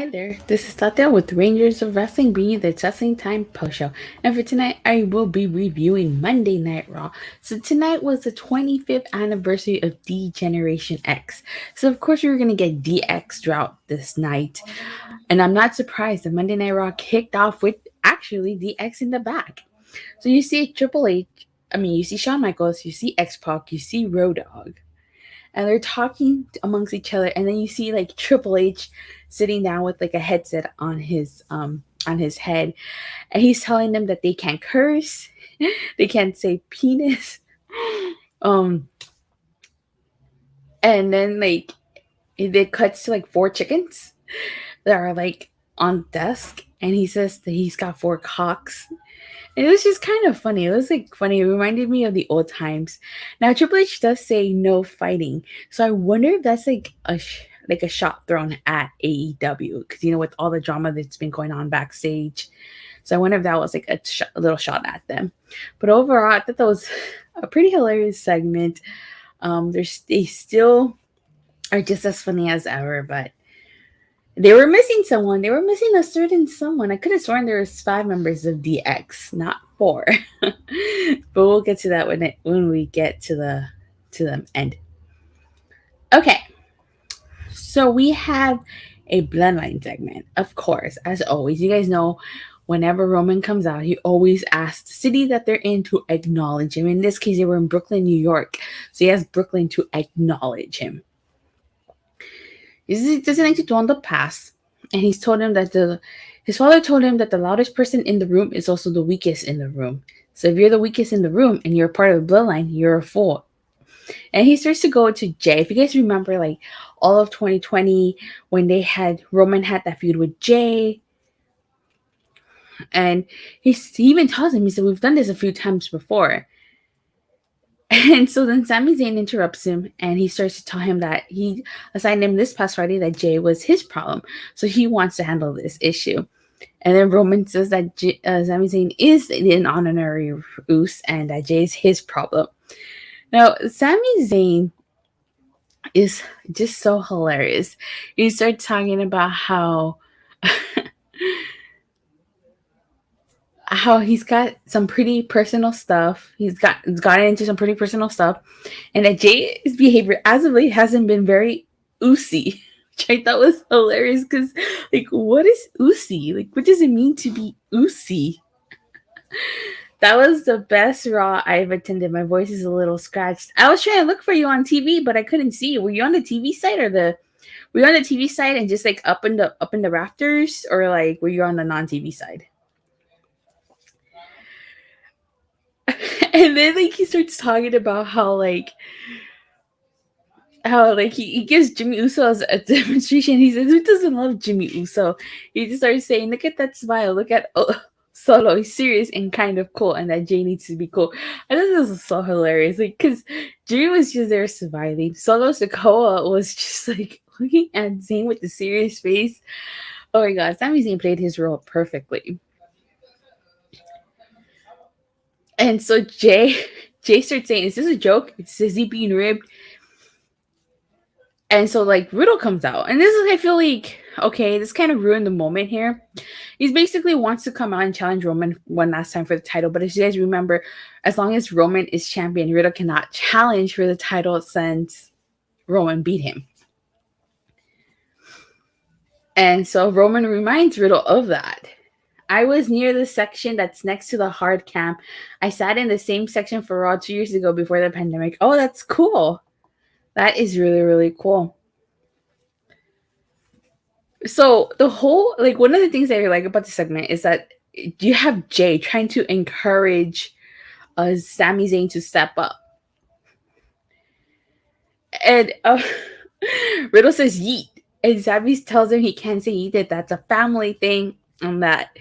Hi there, this is Datila with Rangers of Wrestling being the Wrestling Time post show. And for tonight, I will be reviewing Monday Night Raw. So tonight was the 25th anniversary of D Generation X. So of course we were going to get DX throughout this night. And I'm not surprised that Monday Night Raw kicked off with actually DX in the back. So you see Triple H, you see Shawn Michaels, you see X-Pac, you see Road Dogg, and they're talking amongst each other, and then you see like Triple H sitting down with like a headset on his head, and he's telling them that they can't curse, they can't say penis, um and then like it cuts to like four chickens that are like on desk, and he says that he's got four cocks. It was just kind of funny. It was like funny. It reminded me of the old times. Now Triple H does say no fighting, so I wonder if that's like a shot thrown at AEW, because with all the drama that's been going on backstage. So I wonder if that was like a little shot at them. But overall, I thought that was a pretty hilarious segment. They still are just as funny as ever, but they were missing someone. They were missing a certain someone. I could have sworn there was 5 members of DX, not 4. But we'll get to that when we get to the end. Okay, so we have a Bloodline segment, of course, as always. You guys know, whenever Roman comes out, he always asks the city that they're in to acknowledge him. In this case, they were in Brooklyn, New York, so he has Brooklyn to acknowledge him. He doesn't like to dwell on the past, and he's told him that his father told him that the loudest person in the room is also the weakest in the room. So if you're the weakest in the room and you're part of the bloodline, you're a fool. And he starts to go to Jay. If you guys remember, like all of 2020, when Roman had that feud with Jay, and he even tells him, he said, "We've done this a few times before." And so then Sami Zayn interrupts him, and he starts to tell him that he assigned him this past Friday that Jay was his problem. So he wants to handle this issue. And then Roman says that Sami Zayn is an honorary Uce and that Jay is his problem. Now, Sami Zayn is just so hilarious. He starts talking about how he's got some pretty personal stuff. He's gotten into some pretty personal stuff, and that Jay's behavior as of late hasn't been very oozy, which I thought was hilarious. Because, like, what is oozy? Like, what does it mean to be oozy? That was the best Raw I've attended. My voice is a little scratched. I was trying to look for you on TV, but I couldn't see you. Were you on the TV side Were you on the TV side and just like up in the rafters, or like were you on the non-TV side? And then like he starts talking about how he gives Jimmy Uso a demonstration. He says, "Who doesn't love Jimmy Uso?" He just starts saying, "Look at that smile. Look at Solo. He's serious and kind of cool, and that Jay needs to be cool." I thought this was so hilarious, like because Jimmy was just there surviving. Solo Sikoa was just like looking at Zayn with the serious face. Oh my god, Sami Zayn played his role perfectly. And so Jay starts saying, "Is this a joke? Is he being ribbed?" And so like Riddle comes out, and this is, I feel like, okay, this kind of ruined the moment here. He basically wants to come out and challenge Roman one last time for the title, but as you guys remember, as long as Roman is champion, Riddle cannot challenge for the title since Roman beat him. And so Roman reminds Riddle of that. "I was near the section that's next to the hard cam. I sat in the same section for Raw 2 years ago before the pandemic." Oh, that's cool. That is really, really cool. So the whole, like, one of the things that I like about the segment is that you have Jay trying to encourage Sami Zayn to step up. And Riddle says yeet. And Sami tells him he can't say yeet, that that's a family thing. And that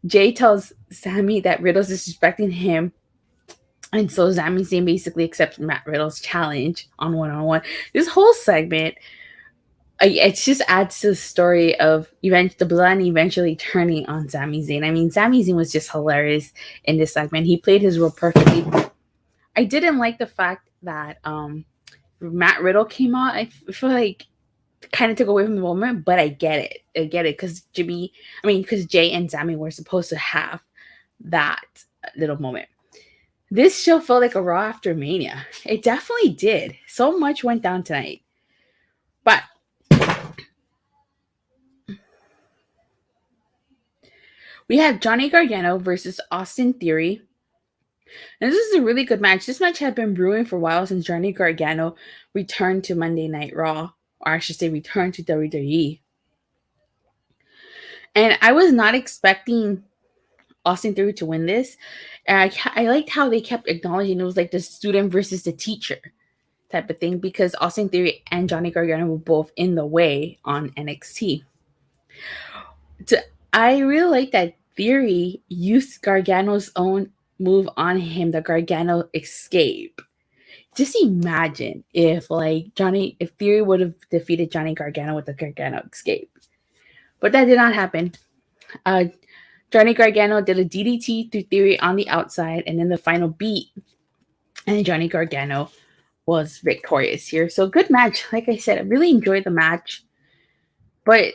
Jay tells Sami that Riddle's disrespecting him. And so Sami Zayn basically accepts Matt Riddle's challenge on one-on-one. This whole segment, it just adds to the story of the Bloodline eventually turning on Sami Zayn. I mean, Sami Zayn was just hilarious in this segment. He played his role perfectly. I didn't like the fact that Matt Riddle came out. I feel like kind of took away from the moment, but I get it. Because because Jay and Sami were supposed to have that little moment. This show felt like a Raw after Mania. It definitely did. So much went down tonight. But we had Johnny Gargano versus Austin Theory. And this is a really good match. This match had been brewing for a while since Johnny Gargano returned to Monday Night Raw, or I should say returned to WWE. And I was not expecting Austin Theory to win this. And I liked how they kept acknowledging it was like the student versus the teacher type of thing, because Austin Theory and Johnny Gargano were both in the way on NXT. I really like that Theory used Gargano's own move on him, the Gargano escape. Just imagine if Theory would have defeated Johnny Gargano with the Gargano escape. But that did not happen. Johnny Gargano did a DDT through Theory on the outside, and then the final beat, and Johnny Gargano was victorious here. So good match. Like I said, I really enjoyed the match. But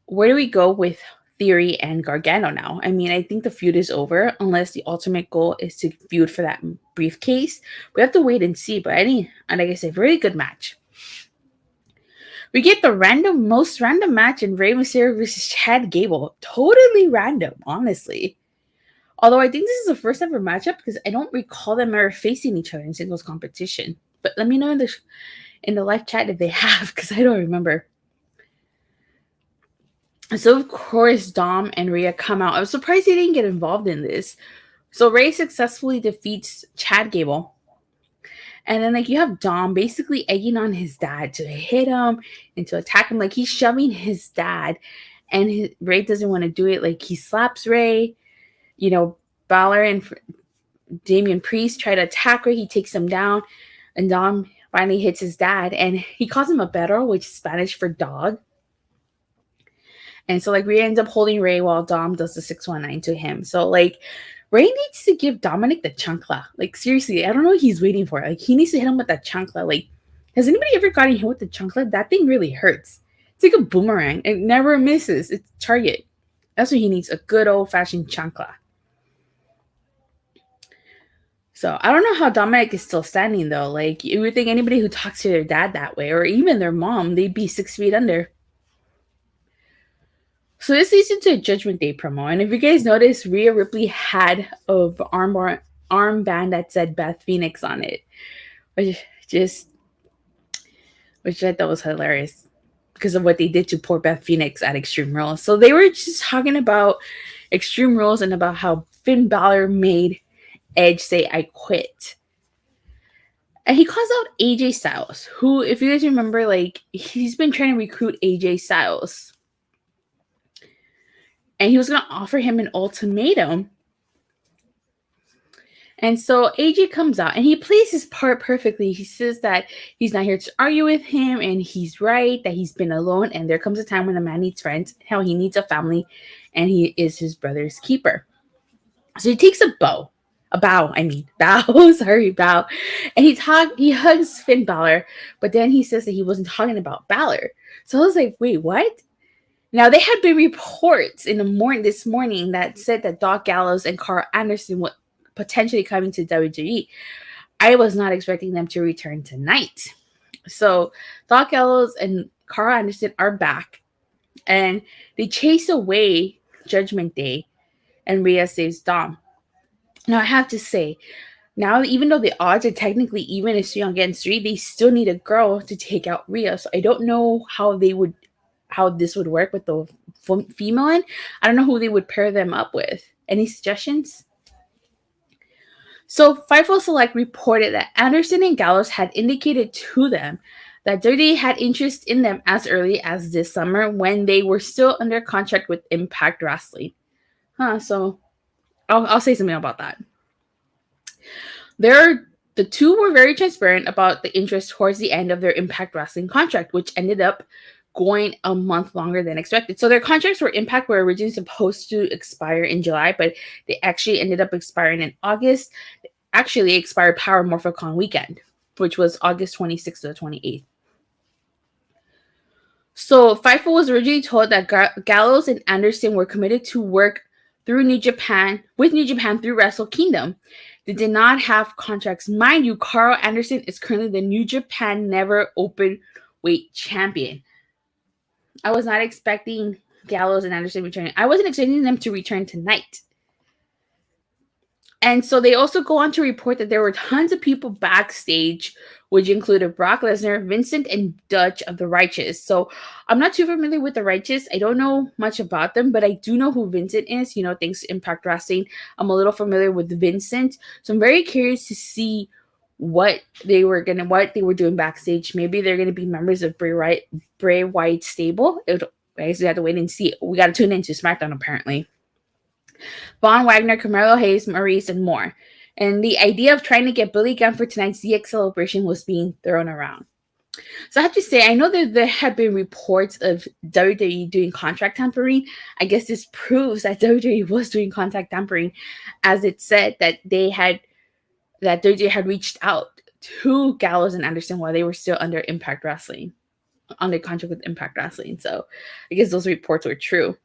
where do we go with Theory and Gargano now? I mean, I think the feud is over unless the ultimate goal is to feud for that briefcase. We have to wait and see. But like I said, very good match. We get the most random match in Rey Mysterio versus Chad Gable. Totally random, honestly. Although I think this is the first ever matchup because I don't recall them ever facing each other in singles competition. But let me know in the live chat if they have, because I don't remember. So of course Dom and Rhea come out. I was surprised they didn't get involved in this. So Rey successfully defeats Chad Gable. And then you have Dom basically egging on his dad to hit him and to attack him. He's shoving his dad, and Rey doesn't want to do it. He slaps Rey. Balor and Damian Priest try to attack Rey. He takes him down, and Dom finally hits his dad, and he calls him a perro, which is Spanish for dog. And so Rhea ends up holding Rey while Dom does the 619 to him. So Rey needs to give Dominic the chancla. Seriously, I don't know what he's waiting for. He needs to hit him with that chancla. Has anybody ever gotten hit with the chancla? That thing really hurts. It's like a boomerang. It never misses its target. That's what he needs, a good old-fashioned chancla. So I don't know how Dominic is still standing, though. You would think anybody who talks to their dad that way, or even their mom, they'd be 6 feet under. So this leads into a Judgment Day promo. And if you guys notice, Rhea Ripley had an armband that said Beth Phoenix on it. Which I thought was hilarious because of what they did to poor Beth Phoenix at Extreme Rules. So they were just talking about Extreme Rules and about how Finn Balor made Edge say, "I quit." And he calls out AJ Styles, who, if you guys remember, he's been trying to recruit AJ Styles. And he was going to offer him an ultimatum. And so AJ comes out and he plays his part perfectly. He says that he's not here to argue with him and he's right, that he's been alone. And there comes a time when a man needs friends. Hell, he needs a family, and he is his brother's keeper. So he takes a bow. And he hugs Finn Balor, but then he says that he wasn't talking about Balor. So I was like, wait, what? Now, there had been reports this morning that said that Doc Gallows and Carl Anderson were potentially coming to WWE. I was not expecting them to return tonight. So Doc Gallows and Carl Anderson are back, and they chase away Judgment Day, and Rhea saves Dom. Now, I have to say, now, even though the odds are technically even as 3 against 3, they still need a girl to take out Rhea. So I don't know how this would work with the female end. I don't know who they would pair them up with. Any suggestions? So Fightful Select reported that Anderson and Gallows had indicated to them that WWE had interest in them as early as this summer when they were still under contract with Impact Wrestling. So I'll say something about that. The two were very transparent about the interest towards the end of their Impact Wrestling contract, which ended up going a month longer than expected. So their contracts were originally supposed to expire in July, but they actually ended up expiring in August. They actually expired Power Morphicon weekend, which was August 26th to the 28th. So Fightful was originally told that Gallows and Anderson were committed to work through New Japan through Wrestle Kingdom. They did not have contracts. Mind you, Carl Anderson is currently the New Japan Never Open Weight Champion. I was not expecting Gallows and Anderson returning. I wasn't expecting them to return tonight. And so they also go on to report that there were tons of people backstage, which included Brock Lesnar, Vincent, and Dutch of the Righteous. So I'm not too familiar with the Righteous. I don't know much about them, but I do know who Vincent is. Thanks to Impact Wrestling, I'm a little familiar with Vincent. So I'm very curious to see what they were doing backstage. Maybe they're gonna be members of Bray Wyatt's stable. I guess we have to wait and see. We got to tune into SmackDown apparently. Von Wagner, Carmelo Hayes, Maurice, and more. And the idea of trying to get Billy Gunn for tonight's DX celebration was being thrown around. So I have to say, I know that there have been reports of WWE doing contract tampering. I guess this proves that WWE was doing contract tampering, as it said that WWE had reached out to Gallows and Anderson while they were still under Impact Wrestling, under contract with Impact Wrestling. So I guess those reports were true.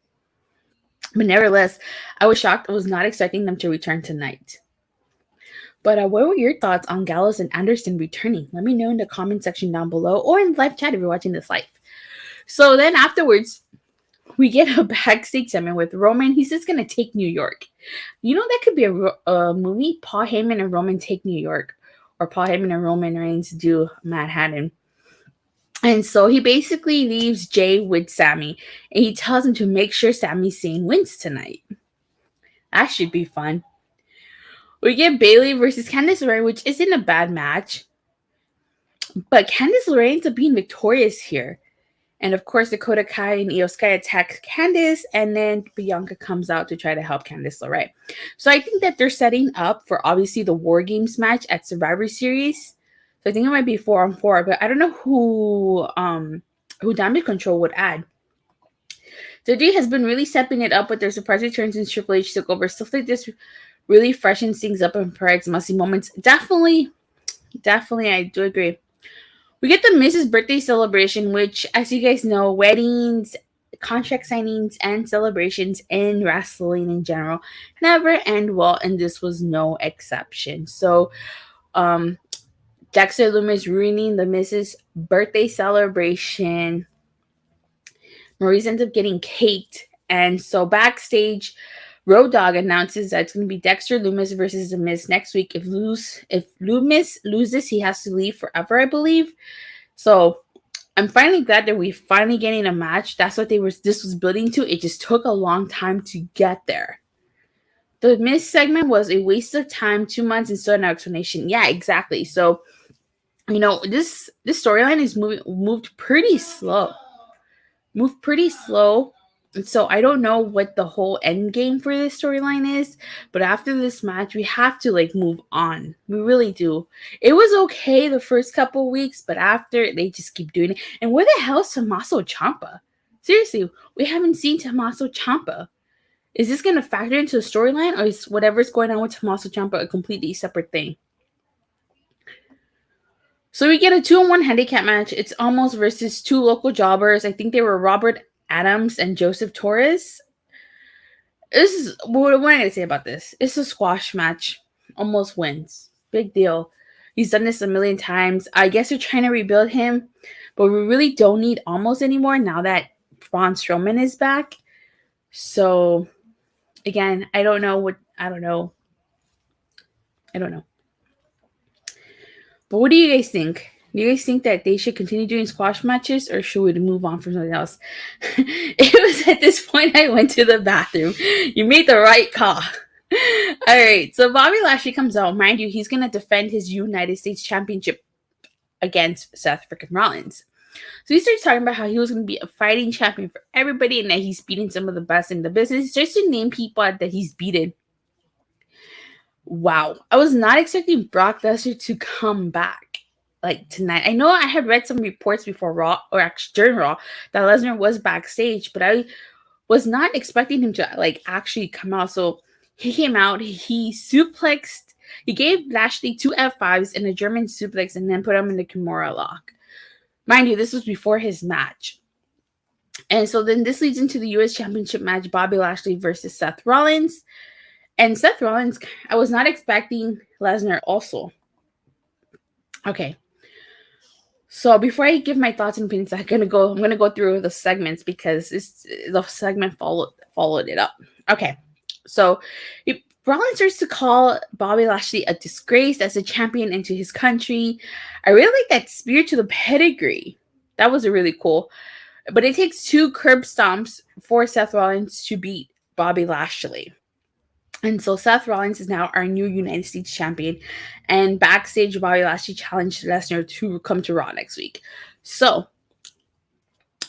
But nevertheless, I was shocked. I was not expecting them to return tonight. But what were your thoughts on Gallows and Anderson returning? Let me know in the comment section down below or in the live chat if you're watching this live. So then afterwards, we get a backstage segment with Roman. He's just going to take New York. That could be a movie. Paul Heyman and Roman take New York. Or Paul Heyman and Roman Reigns do Manhattan. And so he basically leaves Jay with Sami. And he tells him to make sure Sami Zayn wins tonight. That should be fun. We get Bayley versus Candice LeRae, which isn't a bad match. But Candice LeRae ends up being victorious here. And of course, Dakota Kai and Io Sky attack Candice. And then Bianca comes out to try to help Candice LeRae. So I think that they're setting up for obviously the War Games match at Survivor Series. So I think it might be 4-on-4, but I don't know who Damage Control would add. WWE has been really stepping it up with their surprise returns since Triple H took over. Stuff like this really freshens things up and provides must-see moments. Definitely, I do agree. We get the Mrs. Birthday celebration, which, as you guys know, weddings, contract signings, and celebrations in wrestling in general never end well, and this was no exception. So, Dexter Lumis ruining the Mrs. Birthday celebration. Maurice ends up getting caked. And so backstage, Road Dogg announces that it's going to be Dexter Lumis versus The Miz next week. If Lumis loses, he has to leave forever, I believe. So I'm finally glad that we're finally getting a match. That's what this was building to. It just took a long time to get there. The Miz segment was a waste of time, 2 months, and still no explanation. Yeah, exactly. So, this storyline is moved pretty slow. And so I don't know what the whole end game for this storyline is, but after this match, we have to move on. We really do. It was okay the first couple weeks, but after they just keep doing it. And where the hell is Tommaso Ciampa? Seriously, we haven't seen Tommaso Ciampa. Is this going to factor into the storyline, or is whatever's going on with Tommaso Ciampa a completely separate thing? So we get a 2-on-1 handicap match. It's Omos versus 2 local jobbers. I think they were Robert Adams and Joseph Torres. What am I going to say about this? It's a squash match. Omos wins. Big deal. He's done this a million times. I guess they're trying to rebuild him, but we really don't need Omos anymore now that Braun Strowman is back. So, again, I don't know. But what do you guys think? Do you guys think that they should continue doing squash matches, or should we move on from something else? It was at this point I went to the bathroom. You made the right call. All right, so Bobby Lashley comes out. Mind you, he's going to defend his United States Championship against Seth freaking Rollins. So he starts talking about how he was going to be a fighting champion for everybody and that he's beating some of the best in the business. He starts to name people that he's beaten. Wow. I was not expecting Brock Lesnar to come back tonight. I know I had read some reports before Raw, or actually during Raw, that Lesnar was backstage, but I was not expecting him to actually come out. So he came out, he suplexed, he gave Lashley 2 F5s and a German suplex and then put him in the Kimura lock. Mind you, this was before his match. And so then this leads into the U.S. Championship match, Bobby Lashley versus Seth Rollins. And Seth Rollins, I was not expecting Lesnar also. Okay. So before I give my thoughts and opinions, I'm gonna go through the segments because the segment followed it up. Okay. So Rollins starts to call Bobby Lashley a disgrace as a champion into his country. I really like that spear to the pedigree. That was really cool. But it takes 2 curb stomps for Seth Rollins to beat Bobby Lashley. And so Seth Rollins is now our new United States champion. And backstage, Bobby Lashley challenged Lesnar to come to Raw next week. So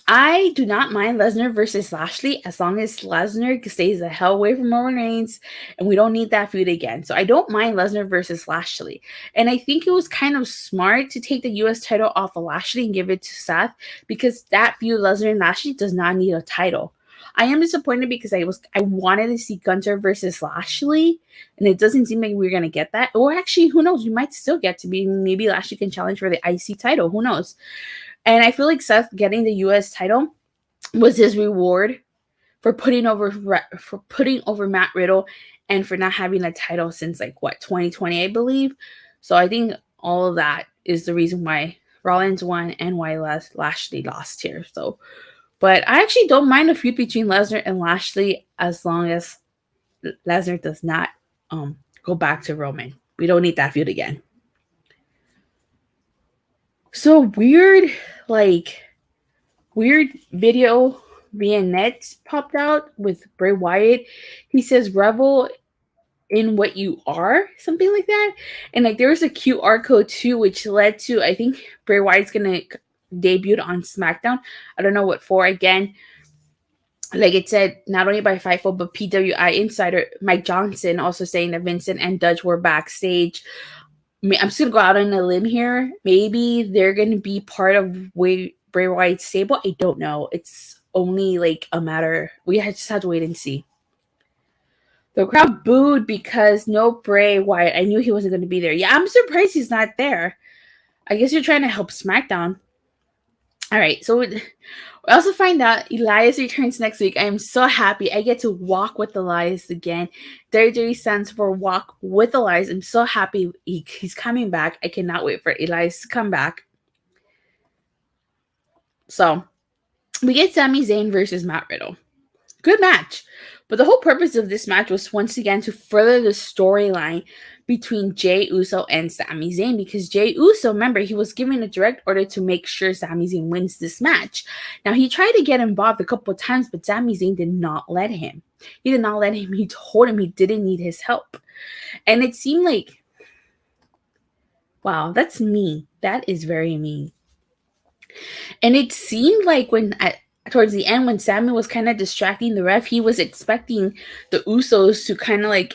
I do not mind Lesnar versus Lashley as long as Lesnar stays the hell away from Roman Reigns and we don't need that feud again. So I don't mind Lesnar versus Lashley. And I think it was kind of smart to take the US title off of Lashley and give it to Seth because that feud, Lesnar and Lashley, does not need a title. I am disappointed because I wanted to see Gunther versus Lashley, and it doesn't seem like we're gonna get that. Or actually, who knows? We might still get to be. Maybe Lashley can challenge for the IC title. Who knows? And I feel like Seth getting the US title was his reward for putting over Matt Riddle and for not having a title since 2020, I believe. So I think all of that is the reason why Rollins won and why Lashley lost here. So, but I actually don't mind a feud between Lesnar and Lashley as long as Lesnar does not go back to Roman. We don't need that feud again. So weird video vignettes popped out with Bray Wyatt. He says, "Revel in what you are," something like that. And there was a QR code too, which led to, I think, Bray Wyatt's gonna debut on SmackDown. I don't know what for. Again, like it said, not only by Fightful, but PWI insider Mike Johnson also saying that Vincent and Dutch were backstage. I'm just going to go out on a limb here. Maybe they're going to be part of Bray Wyatt's stable. I don't know. It's only a matter. We just have to wait and see. The crowd booed because no Bray Wyatt. I knew he wasn't going to be there. Yeah, I'm surprised he's not there. I guess you're trying to help SmackDown. All right, so we also find out Elias returns next week. I am so happy. I get to walk with Elias again. WWE stands for Walk with Elias. I'm so happy he's coming back. I cannot wait for Elias to come back. So we get Sami Zayn versus Matt Riddle. Good match. But the whole purpose of this match was once again to further the storyline between Jey Uso and Sami Zayn, because Jey Uso, remember, he was given a direct order to make sure Sami Zayn wins this match. Now, he tried to get involved a couple of times, but Sami Zayn did not let him. He did not let him. He told him he didn't need his help. And it seemed like, wow, that's mean. That is very mean. And it seemed like towards the end, when Sami was kind of distracting the ref, he was expecting the Usos to kind of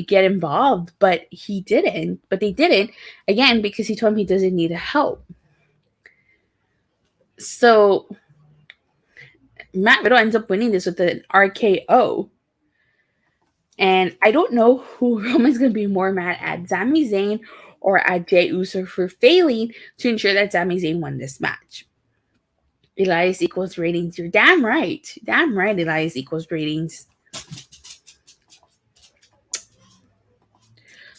get involved, but he didn't. But they didn't, again, because he told him he doesn't need help. So Matt Riddle ends up winning this with an RKO. And I don't know who Roman's going to be more mad at, Sami Zayn or at Jey Uso for failing to ensure that Sami Zayn won this match. Elias equals ratings. You're damn right. Damn right, Elias equals ratings.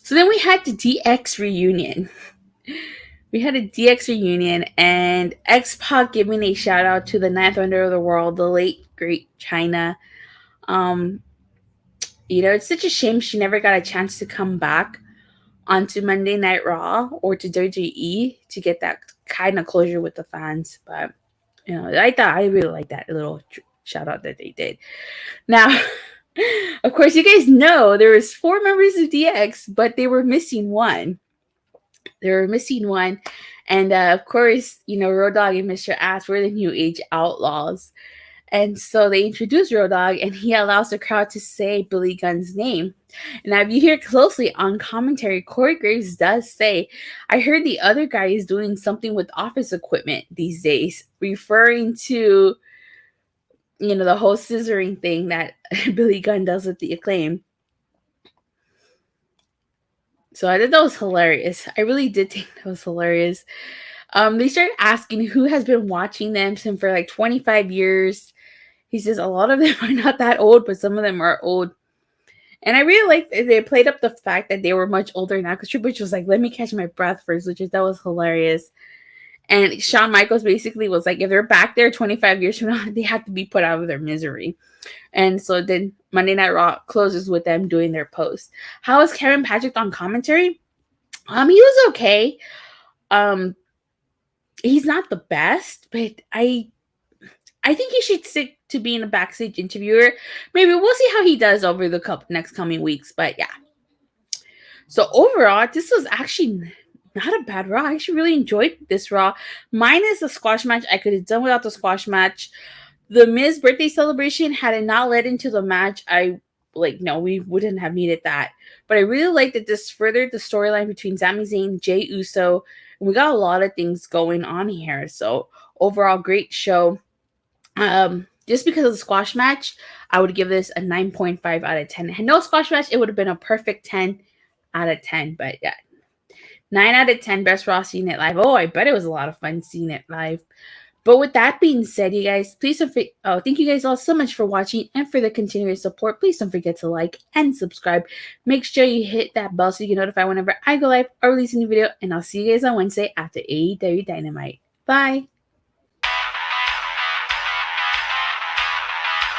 So then we had the DX reunion. And X-Pac giving a shout out to the ninth wonder of the world, the late great Chyna. It's such a shame she never got a chance to come back onto Monday Night Raw or to WWE to get that kind of closure with the fans. But I really like that little shout out that they did. Now, of course, you guys know there was 4 members of DX, but they were missing one. And of course, Road Dogg and Mr. Ass were the New Age Outlaws. And so they introduced Road Dogg, and he allows the crowd to say Billy Gunn's name. And now, if you hear closely on commentary, Corey Graves does say, "I heard the other guy is doing something with office equipment these days," referring to, the whole scissoring thing that Billy Gunn does with the Acclaim. So I thought that was hilarious. I really did think that was hilarious. They started asking who has been watching them since for 25 years. He says a lot of them are not that old, but some of them are old. And I really like they played up the fact that they were much older now, because Triple H was like, let me catch my breath first, that was hilarious. And Shawn Michaels basically was like, if they're back there 25 years from now, they have to be put out of their misery. And so then Monday Night Raw closes with them doing their post. How is Kevin Patrick on commentary? He was okay. He's not the best, but I think he should stick to being a backstage interviewer. Maybe we'll see how he does over the next coming weeks. But yeah. So overall, this was actually not a bad Raw. I actually really enjoyed this Raw. Minus the squash match. I could have done without the squash match. The Miz birthday celebration, had it not led into the match, we wouldn't have needed that. But I really like that this furthered the storyline between Sami Zayn, Jey Uso, and we got a lot of things going on here. So overall, great show. Just because of the squash match, I would give this a 9.5 out of 10. And no squash match, it would have been a perfect 10 out of 10. But yeah, 9 out of 10, best Raw seeing it live. Oh, I bet it was a lot of fun seeing it live. But with that being said, you guys, please don't thank you guys all so much for watching and for the continuous support. Please don't forget to like and subscribe. Make sure you hit that bell so you get notified whenever I go live or release a new video. And I'll see you guys on Wednesday after AEW Dynamite. Bye.